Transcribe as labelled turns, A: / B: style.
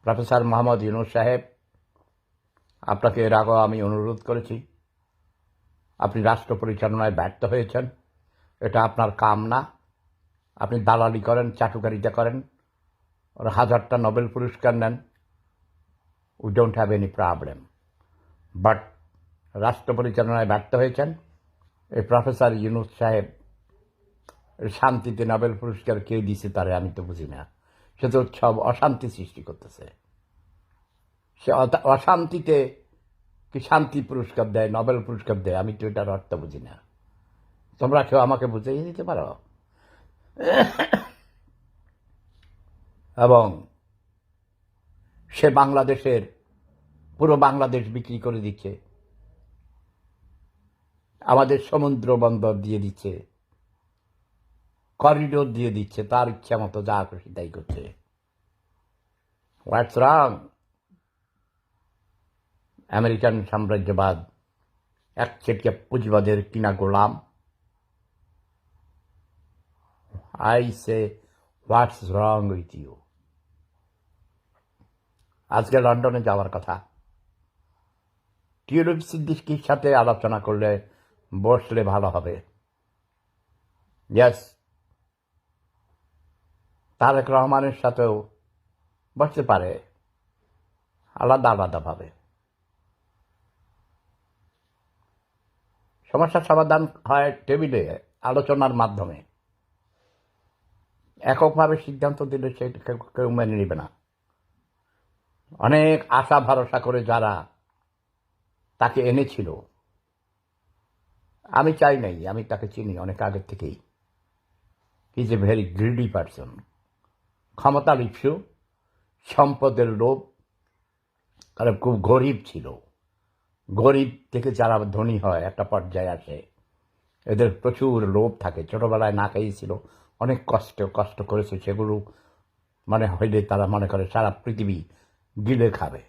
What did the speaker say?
A: Professor Mohammad Yunus সাহেব, আপনাকে এর আগেও আমি অনুরোধ করেছি, আপনি রাষ্ট্র পরিচালনায় ব্যর্থ হয়েছেন। এটা আপনার কাম না। আপনি দালালি করেন, চাটুকারিতা করেন, ওর 1000টা নোবেল পুরস্কার নেন। We don't have any problem, but রাষ্ট্র পরিচালনায় ব্যর্থ হয়েছেন। এই প্রফেসর ইউনূস সাহেব শান্তিতে নোবেল পুরস্কার কে দিছে তারে আমি তো বুঝি না। সে তো সব অশান্তি সৃষ্টি করতেছে। সে অশান্তিতে কি শান্তি পুরস্কার দেয়, নোবেল পুরস্কার দেয়? আমি তো এটার অর্থ বুঝি না। তোমরা কেউ আমাকে বুঝিয়ে দিতে পারো? এবং সে বাংলাদেশের পুরো বাংলাদেশ বিক্রি করে দিচ্ছে, আমাদের সমুদ্র বন্দর দিয়ে দিচ্ছে, করিডোর দিয়ে দিচ্ছে, তার ইচ্ছা মতো যা খুশি তাই করছে। হোয়াটস রং? আমেরিকান সাম্রাজ্যবাদ একচেটিয়া পুঁজিবাদের কিনা গোলাম। I say what's wrong with you? আজকে লন্ডনে যাওয়ার কথা, টিউলিপ সিদ্দিকীর সাথে আলোচনা করলে বসলে ভালো হবে। ইয়েস, তারেক রহমানের সাথেও বসতে পারে, আলাদা আলাদাভাবে। সমস্যার সমাধান হয় টেবিলে আলোচনার মাধ্যমে। এককভাবে সিদ্ধান্ত দিলে সেটা কেউ মেনে নেবে না। অনেক আশা ভরসা করে যারা তাকে এনেছিল, আমি চাই নাই, আমি তাকে চিনি অনেক আগের থেকেই। He is a very greedy person. ক্ষমতা লিপ্সু, সম্পদের লোভ, কারণ খুব গরিব ছিল। গরিব থেকে যারা ধনী হয় একটা পর্যায়ে আসে, এদের প্রচুর লোভ থাকে। ছোটবেলায় না খাইয়েছিল, অনেক কষ্ট করেছে, সেগুলো হইলে তারা মনে করে সারা পৃথিবী গিলে খাবে।